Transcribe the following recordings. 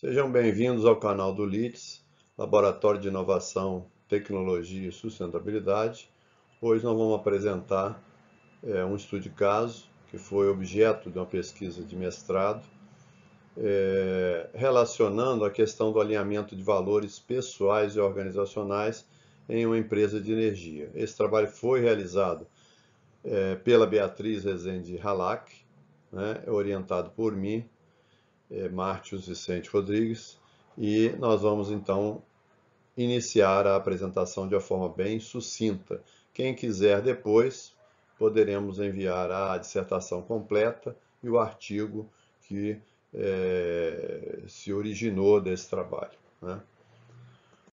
Sejam bem-vindos ao canal do LITS, Laboratório de Inovação, Tecnologia e Sustentabilidade. Hoje nós vamos apresentar um estudo de caso que foi objeto de uma pesquisa de mestrado, relacionando a questão do alinhamento de valores pessoais e organizacionais em uma empresa de energia. Esse trabalho foi realizado pela Beatriz Rezende Halac, né, orientado por mim, Mártios Vicente Rodrigues, e nós vamos então iniciar a apresentação de uma forma bem sucinta. Quem quiser depois, poderemos enviar a dissertação completa e o artigo que se originou desse trabalho, né?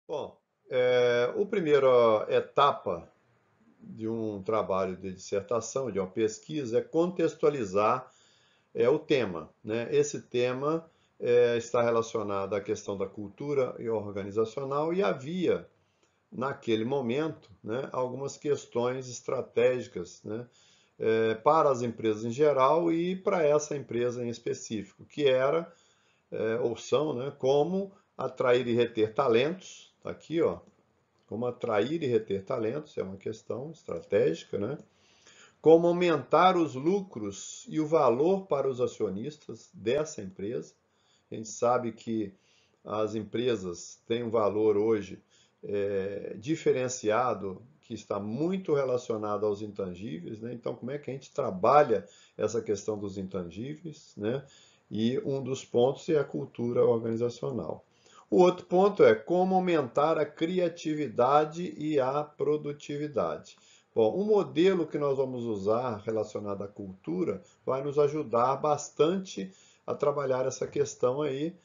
Bom, a primeira etapa de um trabalho de dissertação, de uma pesquisa, é contextualizar o tema, né? Esse tema está relacionado à questão da cultura e organizacional e havia, naquele momento, né, algumas questões estratégicas, né, para as empresas em geral e para essa empresa em específico, que era, ou são, né, como atrair e reter talentos, tá aqui, ó, como atrair e reter talentos, é uma questão estratégica, né? Como aumentar os lucros e o valor para os acionistas dessa empresa. A gente sabe que as empresas têm um valor hoje diferenciado, que está muito relacionado aos intangíveis, né? Então, como é que a gente trabalha essa questão dos intangíveis, né? E um dos pontos é a cultura organizacional. O outro ponto é como aumentar a criatividade e a produtividade. Bom, o modelo que nós vamos usar relacionado à cultura vai nos ajudar bastante a trabalhar essa questão aí,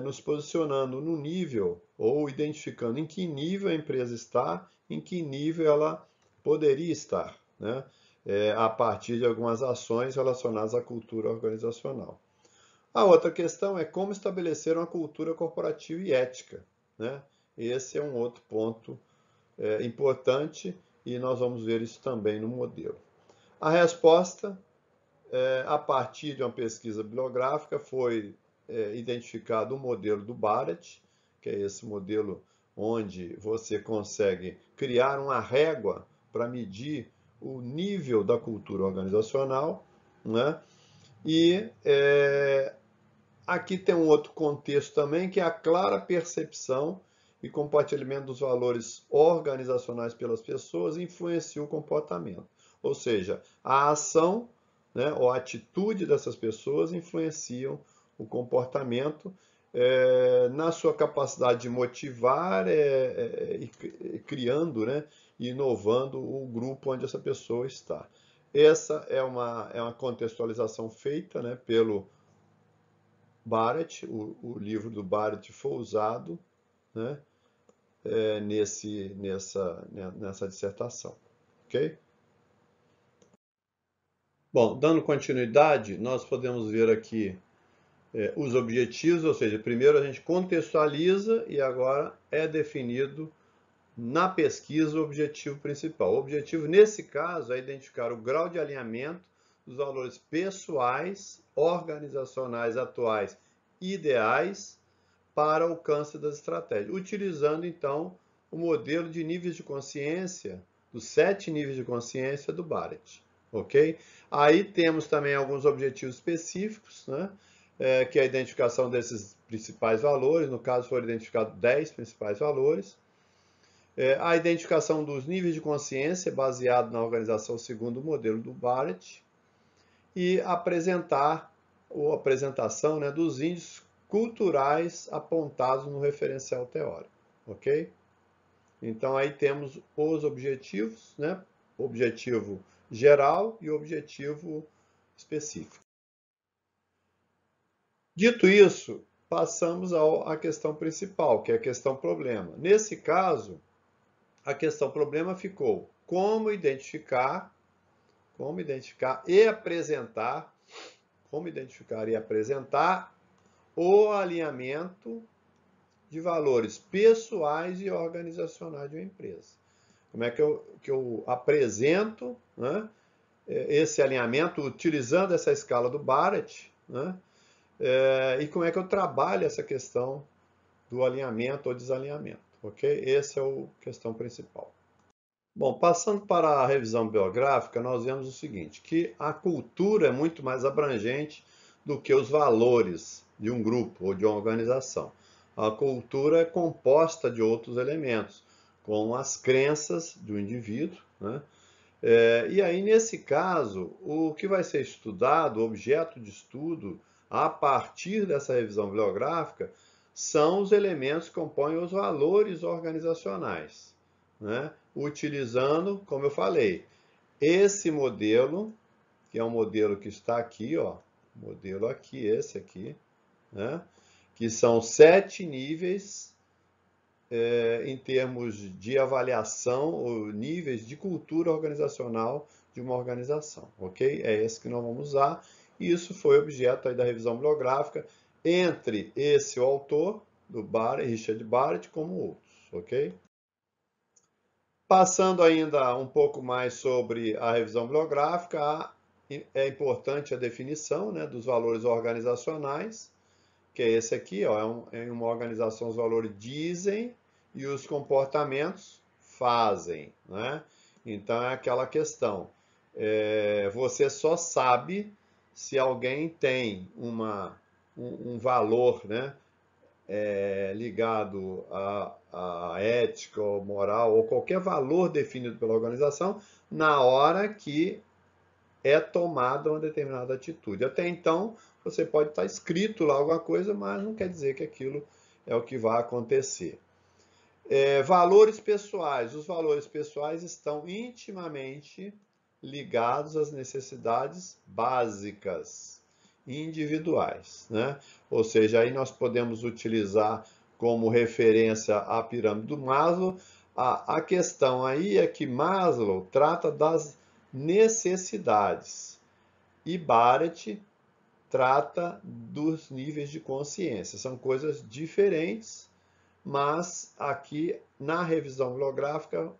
nos posicionando no nível ou identificando em que nível a empresa está, em que nível ela poderia estar, né? A partir de algumas ações relacionadas à cultura organizacional. A outra questão é como estabelecer uma cultura corporativa e ética, né? Esse é um outro ponto importante e nós vamos ver isso também no modelo. A resposta, a partir de uma pesquisa bibliográfica, foi identificado o modelo do Barrett, que é esse modelo onde você consegue criar uma régua para medir o nível da cultura organizacional, né? E aqui tem um outro contexto também, que é a clara percepção e compartilhamento dos valores organizacionais pelas pessoas influencia o comportamento. Ou seja, a ação, né, ou a atitude dessas pessoas influenciam o comportamento na sua capacidade de motivar criando, né, e inovando o grupo onde essa pessoa está. Essa é uma contextualização feita, né, pelo Barrett, o livro do Barrett foi usado, né, nessa dissertação. Ok? Bom, dando continuidade, nós podemos ver aqui os objetivos, ou seja, primeiro a gente contextualiza e agora é definido na pesquisa o objetivo principal. O objetivo, nesse caso, é identificar o grau de alinhamento dos valores pessoais, organizacionais atuais e ideais para alcance das estratégias, utilizando então o modelo de níveis de consciência, dos 7 níveis de consciência do Barrett, ok? Aí temos também alguns objetivos específicos, né? Que é a identificação desses principais valores, no caso foram identificados 10 principais valores, a identificação dos níveis de consciência baseado na organização segundo o modelo do Barrett e apresentação, né, dos índices culturais apontados no referencial teórico, ok? Então aí temos os objetivos, né? Objetivo geral e objetivo específico. Dito isso, passamos à questão principal, que é a questão problema. Nesse caso, a questão problema ficou como identificar e apresentar, o alinhamento de valores pessoais e organizacionais de uma empresa. Como é que eu apresento, né, esse alinhamento utilizando essa escala do Barrett, né, e como é que eu trabalho essa questão do alinhamento ou desalinhamento, ok? Essa é a questão principal. Bom, passando para a revisão biográfica, nós vemos o seguinte, que a cultura é muito mais abrangente do que os valores de um grupo ou de uma organização. A cultura é composta de outros elementos, como as crenças do indivíduo, né? E aí, nesse caso, o que vai ser estudado, o objeto de estudo, a partir dessa revisão bibliográfica, são os elementos que compõem os valores organizacionais, né? Utilizando, como eu falei, esse modelo, que é um modelo que está aqui, ó, modelo aqui, esse aqui, né? Que são 7 níveis em termos de avaliação ou níveis de cultura organizacional de uma organização, ok? É esse que nós vamos usar. E isso foi objeto aí da revisão bibliográfica entre esse o autor, do Richard Barrett, como outros, ok? Passando ainda um pouco mais sobre a revisão bibliográfica, é importante a definição, né, dos valores organizacionais, que é esse aqui, ó, em uma organização os valores dizem e os comportamentos fazem, né? Então é aquela questão, você só sabe se alguém tem um valor, né, ligado à ética ou moral ou qualquer valor definido pela organização na hora que é tomada uma determinada atitude. Até então, você pode estar escrito lá alguma coisa, mas não quer dizer que aquilo é o que vai acontecer. Valores pessoais. Os valores pessoais estão intimamente ligados às necessidades básicas, individuais, né? Ou seja, aí nós podemos utilizar como referência a pirâmide do Maslow. A questão aí é que Maslow trata das necessidades e Barrett trata dos níveis de consciência. São coisas diferentes, mas aqui na revisão bibliográfica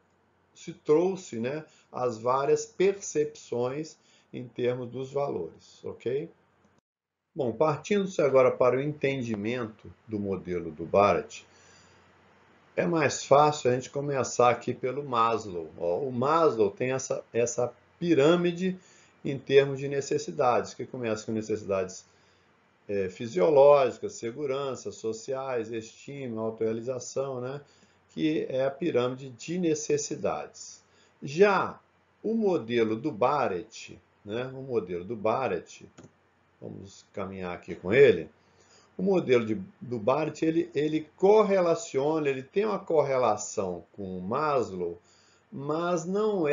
se trouxe, né, as várias percepções em termos dos valores, ok? Bom, partindo-se agora para o entendimento do modelo do Barrett, é mais fácil a gente começar aqui pelo Maslow. O Maslow tem essa pirâmide em termos de necessidades, que começa com necessidades fisiológicas, segurança, sociais, estima, autorrealização, né? Que é a pirâmide de necessidades. Já o modelo do Barrett, né? O modelo do Barrett, vamos caminhar aqui com ele. O modelo do Barrett, ele correlaciona, ele tem uma correlação com o Maslow, mas não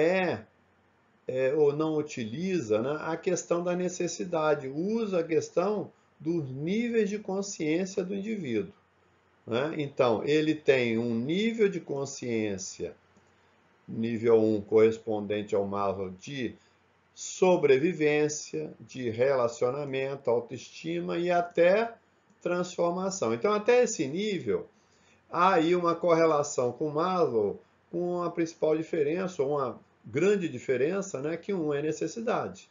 ou não utiliza, né, a questão da necessidade, usa a questão dos níveis de consciência do indivíduo, né? Então, ele tem um nível de consciência, nível 1, correspondente ao Maslow, de sobrevivência, de relacionamento, autoestima e até transformação. Então, até esse nível, há aí uma correlação com Maslow, com a principal diferença, ou uma grande diferença, né, que um é necessidade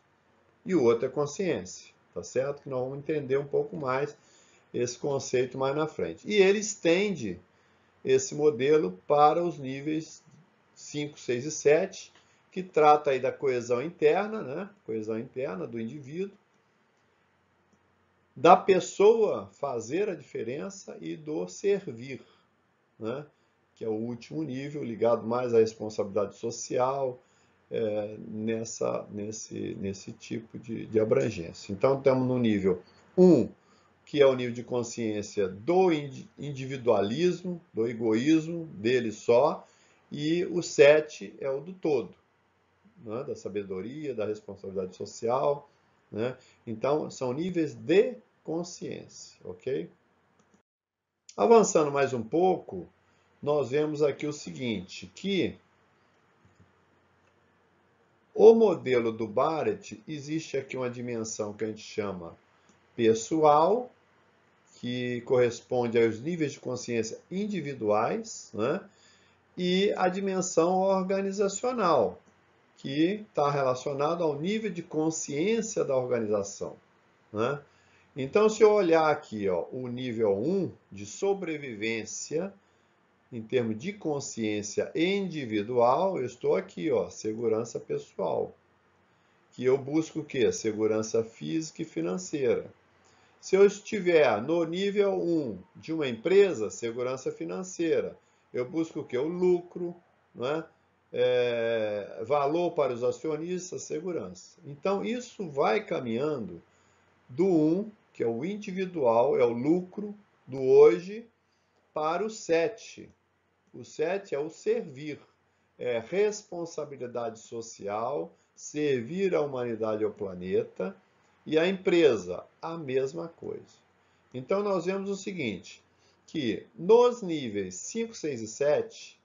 e o outro é consciência, tá certo? Que nós vamos entender um pouco mais esse conceito mais na frente. E ele estende esse modelo para os níveis 5, 6 e 7, que trata aí da coesão interna, né? Coesão interna do indivíduo, da pessoa fazer a diferença e do servir, né? Que é o último nível, ligado mais à responsabilidade social, nesse tipo de abrangência. Então, estamos no nível 1, que é o nível de consciência do individualismo, do egoísmo, dele só, e o 7 é o do todo, né? Da sabedoria, da responsabilidade social, né? Então, são níveis de consciência, ok? Avançando mais um pouco, nós vemos aqui o seguinte, que o modelo do Barrett, existe aqui uma dimensão que a gente chama pessoal, que corresponde aos níveis de consciência individuais, né? E a dimensão organizacional, que está relacionada ao nível de consciência da organização, né? Então, se eu olhar aqui, ó, o nível 1 de sobrevivência, em termos de consciência individual, eu estou aqui, ó, segurança pessoal. Que eu busco o quê? Segurança física e financeira. Se eu estiver no nível 1 de uma empresa, segurança financeira, eu busco o quê? O lucro, não é? Valor para os acionistas, segurança. Então, isso vai caminhando do 1, que é o individual, é o lucro do hoje, para o 7. O 7 é o servir, é responsabilidade social, servir a humanidade ao planeta, e a empresa, a mesma coisa. Então, nós vemos o seguinte, que nos níveis 5, 6 e 7,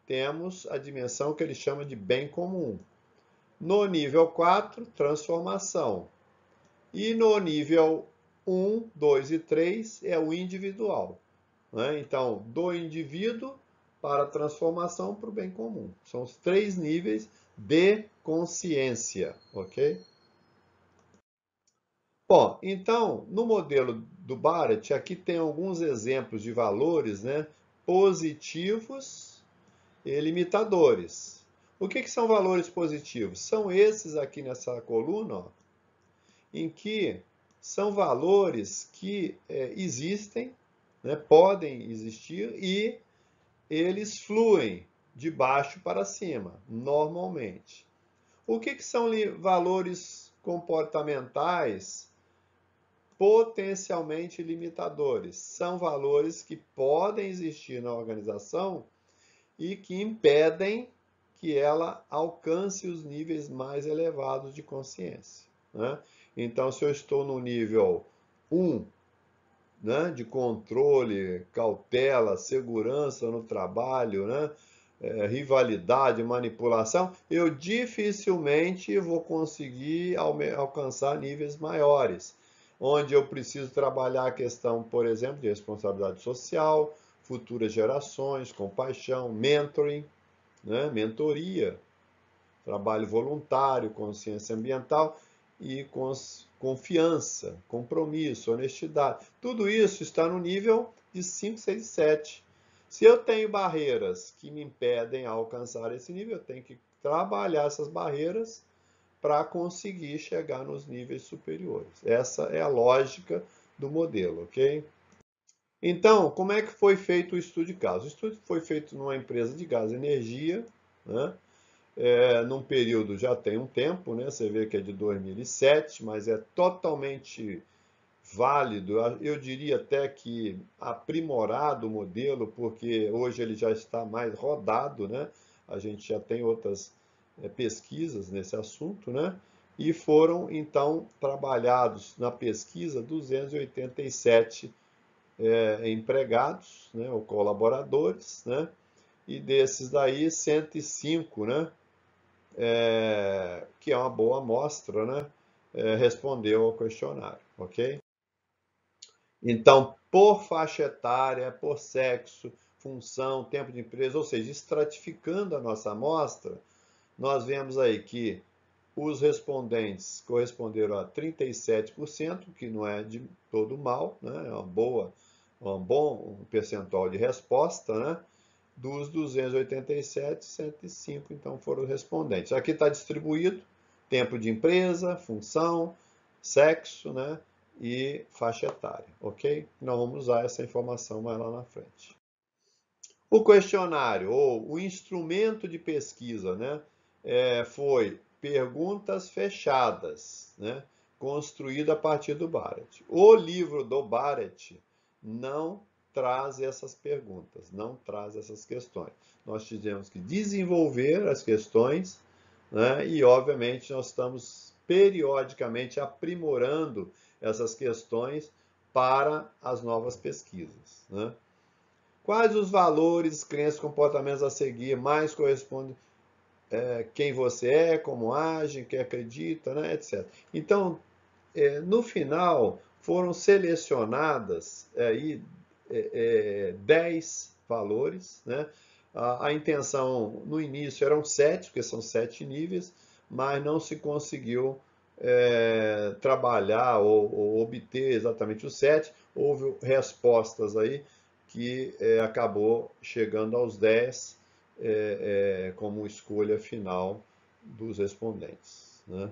temos a dimensão que ele chama de bem comum. No nível 4, transformação. E no nível 1, 2 e 3 é o individual. Né? Então, do indivíduo para a transformação para o bem comum. São os 3 níveis de consciência, ok? Bom, então, no modelo do Barrett, aqui tem alguns exemplos de valores, né, positivos e limitadores. O que são valores positivos? São esses aqui nessa coluna, ó, em que são valores que existem, né, podem existir e eles fluem de baixo para cima, normalmente. O que são valores comportamentais potencialmente limitadores? São valores que podem existir na organização e que impedem que ela alcance os níveis mais elevados de consciência, né? Então, se eu estou no nível 1, né, de controle, cautela, segurança no trabalho, né, rivalidade, manipulação, eu dificilmente vou conseguir alcançar níveis maiores, onde eu preciso trabalhar a questão, por exemplo, de responsabilidade social, futuras gerações, compaixão, mentoring, né, mentoria, trabalho voluntário, consciência ambiental e confiança, compromisso, honestidade. Tudo isso está no nível de 5, 6 e 7. Se eu tenho barreiras que me impedem a alcançar esse nível, eu tenho que trabalhar essas barreiras para conseguir chegar nos níveis superiores. Essa é a lógica do modelo, ok? Então, como é que foi feito o estudo de caso? O estudo foi feito numa empresa de gás e energia, né? Num período já tem um tempo, né? Você vê que é de 2007, mas é totalmente válido, eu diria até que aprimorado o modelo, porque hoje ele já está mais rodado, né? A gente já tem outras pesquisas nesse assunto, né? E foram então trabalhados na pesquisa 287 empregados, né? Ou colaboradores, né? E desses daí 105, né? Que é uma boa amostra, né? Respondeu ao questionário, ok? Então, por faixa etária, por sexo, função, tempo de empresa, ou seja, estratificando a nossa amostra, nós vemos aí que os respondentes corresponderam a 37%, que não é de todo mal, né? É um bom percentual de resposta, né? Dos 287, 105 então foram respondentes. Aqui está distribuído tempo de empresa, função, sexo, né? E faixa etária, ok? Nós vamos usar essa informação mais lá na frente. O questionário, ou o instrumento de pesquisa, né? Foi perguntas fechadas, né? Construído a partir do Barrett. O livro do Barrett não traz essas perguntas, não traz essas questões. Nós tivemos que desenvolver as questões, né? E, obviamente, nós estamos periodicamente aprimorando essas questões para as novas pesquisas, né? Quais os valores, crenças, comportamentos a seguir mais correspondem quem você é, como age, quem acredita, né, etc. Então, no final, foram selecionadas aí 10 valores, né? A intenção no início eram 7, porque são 7 níveis, mas não se conseguiu trabalhar ou obter exatamente o 7, houve respostas aí que acabou chegando aos 10 como escolha final dos respondentes, né?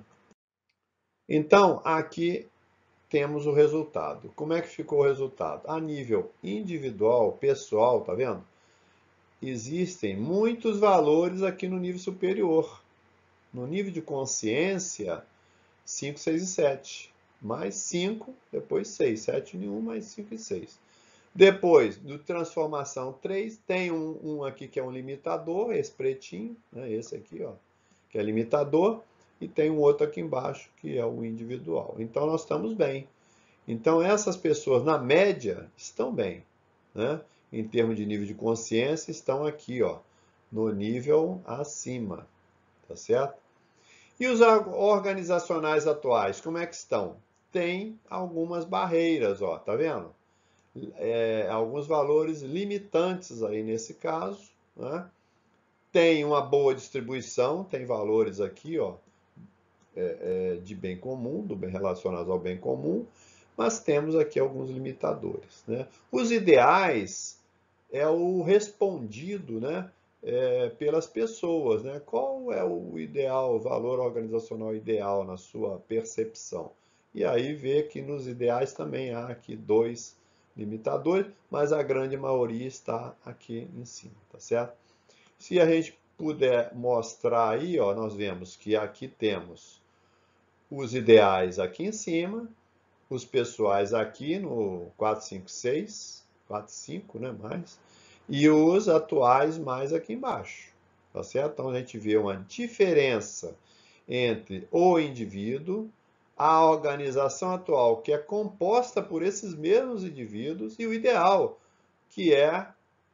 Então, aqui temos o resultado. Como é que ficou o resultado? A nível individual, pessoal, tá vendo? Existem muitos valores aqui no nível superior. No nível de consciência, 5, 6 e 7. Mais 5, depois 6. 7 em 1, mais 5 e 6. Depois, do transformação 3, tem um aqui que é um limitador, esse pretinho, né? Esse aqui, ó, que é limitador, e tem um outro aqui embaixo, que é o individual. Então, nós estamos bem. Então, essas pessoas, na média, estão bem, né? Em termos de nível de consciência, estão aqui, ó, no nível acima, tá certo? E os organizacionais atuais, como é que estão? Tem algumas barreiras, ó, tá vendo? Alguns valores limitantes aí nesse caso, né? Tem uma boa distribuição, tem valores aqui, ó, de bem comum, relacionados ao bem comum, mas temos aqui alguns limitadores, né? Os ideais é o respondido, né, pelas pessoas, né? Qual é o ideal, o valor organizacional ideal na sua percepção? E aí vê que nos ideais também há aqui dois limitadores, mas a grande maioria está aqui em cima, tá certo? Se a gente puder mostrar aí, ó, nós vemos que aqui temos os ideais aqui em cima, os pessoais aqui no 4, 5, 6, 4, 5, né, mais, e os atuais mais aqui embaixo, tá certo? Então a gente vê uma diferença entre o indivíduo, a organização atual, que é composta por esses mesmos indivíduos, e o ideal, que é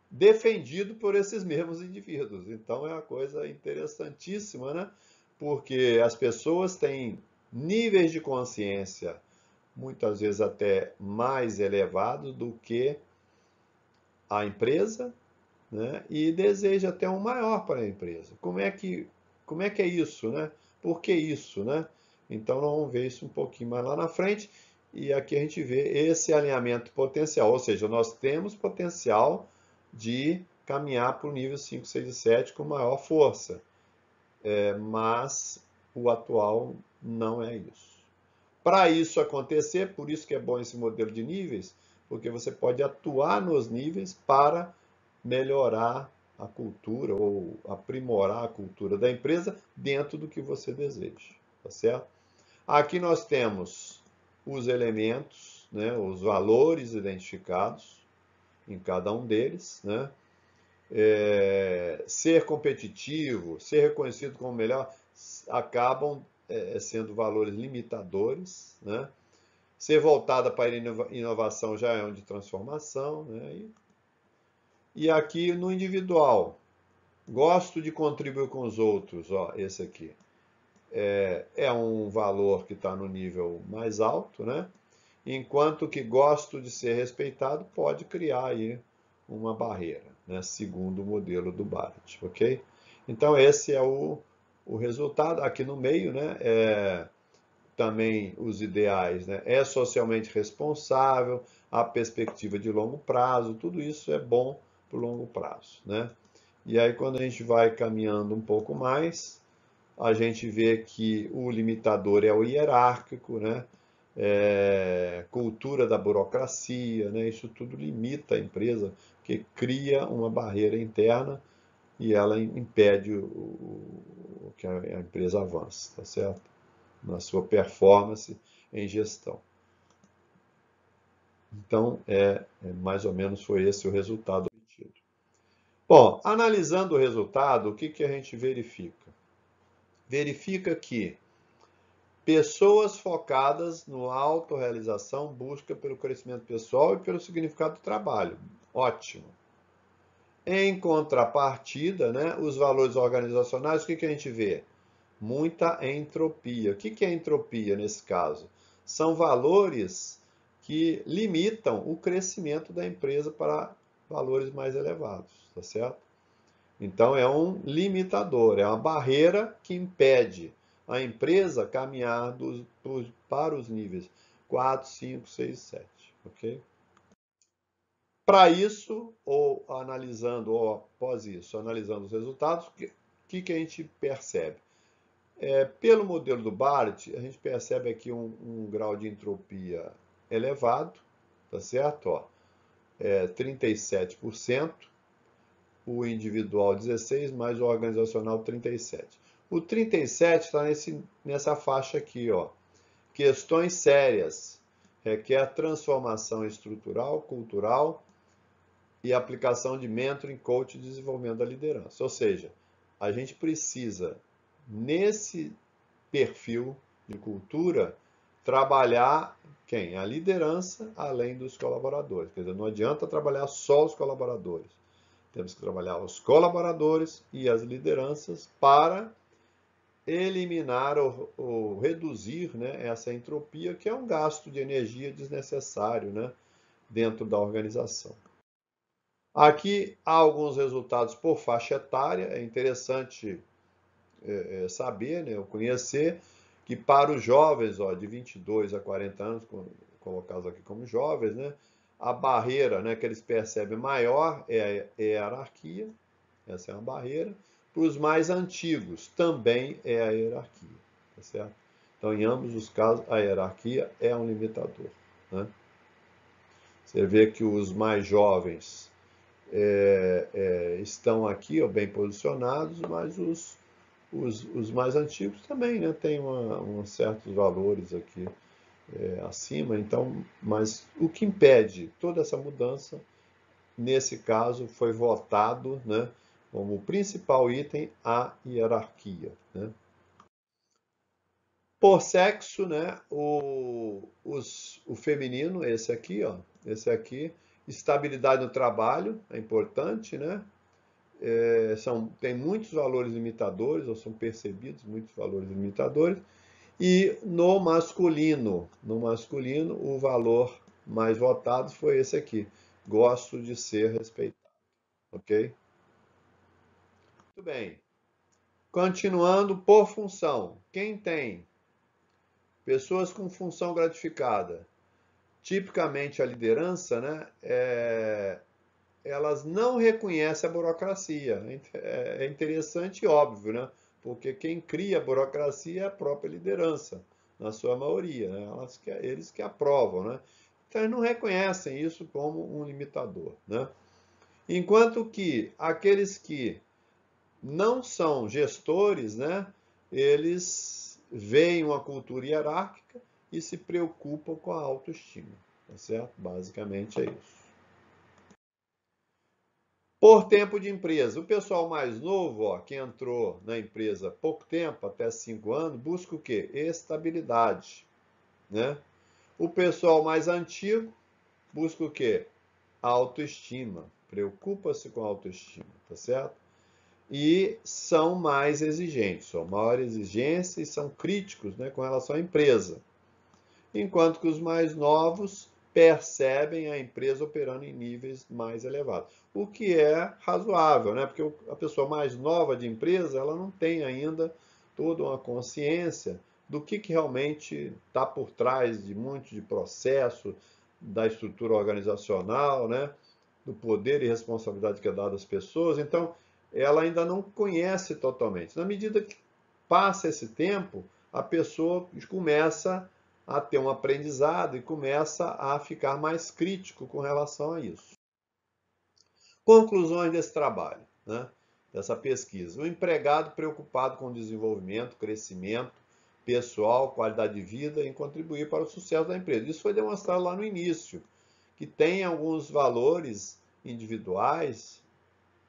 defendido por esses mesmos indivíduos. Então é uma coisa interessantíssima, né? Porque as pessoas têm níveis de consciência muitas vezes até mais elevados do que a empresa, né? E deseja até um maior para a empresa. Como é que é isso, né? Por que isso, né? Então nós vamos ver isso um pouquinho mais lá na frente. E aqui a gente vê esse alinhamento potencial, ou seja, nós temos potencial de caminhar para o nível 5, 6 e 7 com maior força, mas o atual não é isso. Para isso acontecer, por isso que é bom esse modelo de níveis, porque você pode atuar nos níveis para melhorar a cultura ou aprimorar a cultura da empresa dentro do que você deseja, tá certo? Aqui nós temos os elementos, né, os valores identificados em cada um deles, né? Ser competitivo, ser reconhecido como melhor, acabam sendo valores limitadores, né? Ser voltada para a inovação já é um de transformação, né? E aqui no individual, gosto de contribuir com os outros, ó, esse aqui. É um valor que está no nível mais alto, né? Enquanto que gosto de ser respeitado pode criar aí uma barreira, né? Segundo o modelo do Barrett, ok? Então esse é o resultado. Aqui no meio, né? Também os ideais, né? É socialmente responsável, a perspectiva de longo prazo, tudo isso é bom para o longo prazo, né? E aí quando a gente vai caminhando um pouco mais, a gente vê que o limitador é o hierárquico, né? Cultura da burocracia, né? Isso tudo limita a empresa, que cria uma barreira interna e ela impede que a empresa avance, tá certo? Na sua performance em gestão. Então, mais ou menos foi esse o resultado obtido. Bom, analisando o resultado, o que a gente verifica? Verifica que pessoas focadas no autorrealização, busca pelo crescimento pessoal e pelo significado do trabalho. Ótimo. Em contrapartida, né, os valores organizacionais, o que a gente vê? Muita entropia. O que é entropia nesse caso? São valores que limitam o crescimento da empresa para valores mais elevados, tá certo? Então é um limitador, é uma barreira que impede a empresa caminhar para os níveis 4, 5, 6, 7, ok? Para isso, ou após isso, analisando os resultados, o que a gente percebe? Pelo modelo do Barrett, a gente percebe aqui um grau de entropia elevado, tá certo? Ó, 37%, o individual 16%, mais o organizacional 37%. O 37% está nessa faixa aqui, ó. Questões sérias, requer transformação estrutural, cultural e aplicação de mentoring, coach e desenvolvimento da liderança. Ou seja, a gente precisa, nesse perfil de cultura, trabalhar quem? A liderança, além dos colaboradores. Quer dizer, não adianta trabalhar só os colaboradores. Temos que trabalhar os colaboradores e as lideranças para eliminar ou reduzir, né, essa entropia, que é um gasto de energia desnecessário, né, dentro da organização. Aqui há alguns resultados por faixa etária. É interessante saber, né, conhecer, que para os jovens, ó, de 22 a 40 anos, colocados aqui como jovens, né, a barreira, né, que eles percebem maior é a hierarquia, essa é uma barreira. Para os mais antigos, também é a hierarquia, tá certo? Então, em ambos os casos, a hierarquia é um limitador, né? Você vê que os mais jovens estão aqui, ó, bem posicionados, mas os mais antigos também, né, têm certos valores aqui acima. Então, mas o que impede toda essa mudança, nesse caso, foi votado, né, como principal item a hierarquia, né? Por sexo, né, o feminino, esse aqui, ó, estabilidade no trabalho, é importante, né? Tem muitos valores limitadores, ou são percebidos muitos valores limitadores. E no masculino, o valor mais votado foi esse aqui. Gosto de ser respeitado, ok? Muito bem. Continuando por função. Quem tem pessoas com função gratificada, tipicamente a liderança, né, elas não reconhecem a burocracia. É interessante e óbvio, né? Porque quem cria a burocracia é a própria liderança, na sua maioria, né? Eles que aprovam, né? Então eles não reconhecem isso como um limitador, né? Enquanto que aqueles que não são gestores, né? Eles veem uma cultura hierárquica e se preocupam com a autoestima, tá certo? Basicamente é isso. Por tempo de empresa, o pessoal mais novo, ó, que entrou na empresa há pouco tempo, até 5 anos, busca o quê? Estabilidade, né? O pessoal mais antigo busca o quê? Autoestima, preocupa-se com a autoestima, tá certo? E são mais exigentes, são maior exigência e são críticos, né, com relação à empresa. Enquanto que os mais novos percebem a empresa operando em níveis mais elevados, o que é razoável, né? Porque a pessoa mais nova de empresa, ela não tem ainda toda uma consciência do que realmente está por trás de muito de processo, da estrutura organizacional, né? Do poder e responsabilidade que é dado às pessoas. Então, ela ainda não conhece totalmente. Na medida que passa esse tempo, a pessoa começa a ter um aprendizado e começa a ficar mais crítico com relação a isso. Conclusões desse trabalho, né? Dessa pesquisa. O empregado preocupado com o desenvolvimento, crescimento pessoal, qualidade de vida e contribuir para o sucesso da empresa. Isso foi demonstrado lá no início, que tem alguns valores individuais,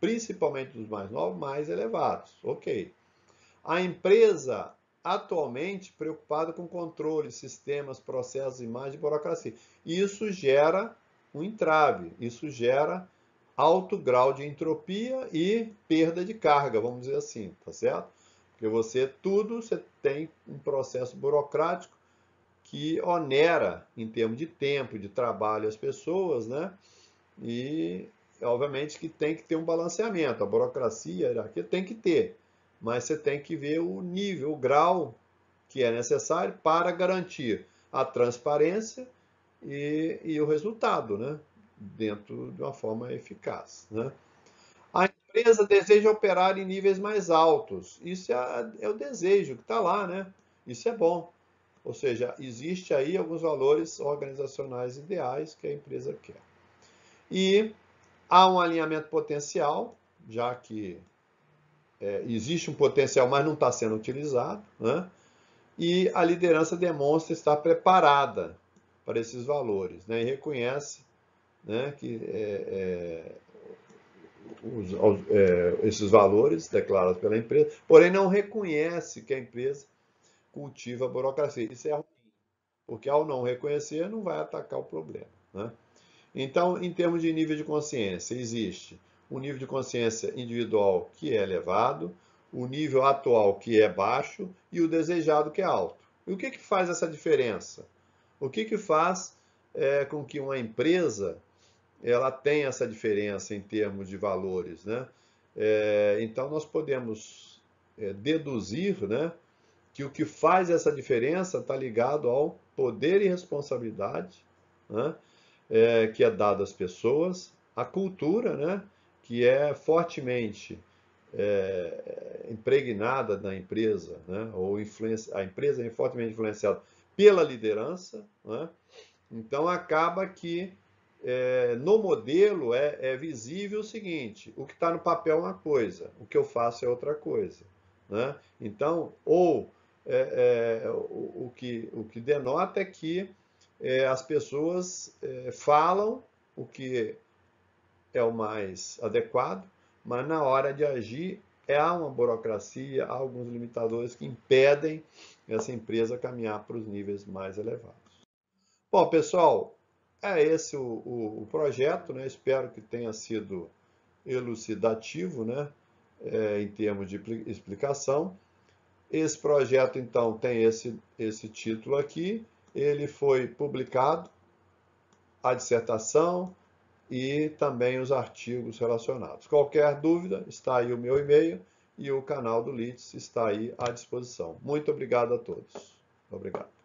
principalmente dos mais novos, mais elevados. Ok. A empresa atualmente preocupada com controle, sistemas, processos, imagem e burocracia. Isso gera um entrave, isso gera alto grau de entropia e perda de carga, vamos dizer assim, tá certo? Porque você tem um processo burocrático que onera em termos de tempo, de trabalho as pessoas, né? E obviamente que tem que ter um balanceamento. A burocracia, a hierarquia tem que ter, mas você tem que ver o nível, o grau que é necessário para garantir a transparência e o resultado, né? Dentro de uma forma eficaz, né? A empresa deseja operar em níveis mais altos. Isso é o desejo que está lá, né? Isso é bom. Ou seja, existe aí alguns valores organizacionais ideais que a empresa quer. E há um alinhamento potencial, já que existe um potencial, mas não está sendo utilizado, né? E a liderança demonstra estar preparada para esses valores, né? E reconhece, né, que esses valores declarados pela empresa, porém não reconhece que a empresa cultiva a burocracia. Isso é ruim, porque ao não reconhecer, não vai atacar o problema, né? Então, em termos de nível de consciência, existe um nível de consciência individual que é elevado, o nível atual que é baixo e o desejado que é alto. E o que faz essa diferença? O que faz com que uma empresa ela tenha essa diferença em termos de valores, né? Então, nós podemos deduzir, né, que o que faz essa diferença está ligado ao poder e responsabilidade, né, que é dado às pessoas, a cultura, né, que é fortemente impregnada na empresa, né, ou a empresa é fortemente influenciada pela liderança, né? Então acaba que no modelo é visível o seguinte: o que está no papel é uma coisa, o que eu faço é outra coisa, né? Então, o que denota é que as pessoas falam o que é o mais adequado, mas na hora de agir há uma burocracia, há alguns limitadores que impedem essa empresa caminhar para os níveis mais elevados. Bom, pessoal, é esse o projeto, né? Espero que tenha sido elucidativo, né? Em termos de explicação. Esse projeto, então, tem esse título aqui. Ele foi publicado, a dissertação e também os artigos relacionados. Qualquer dúvida, está aí o meu e-mail e o canal do LITS está aí à disposição. Muito obrigado a todos. Obrigado.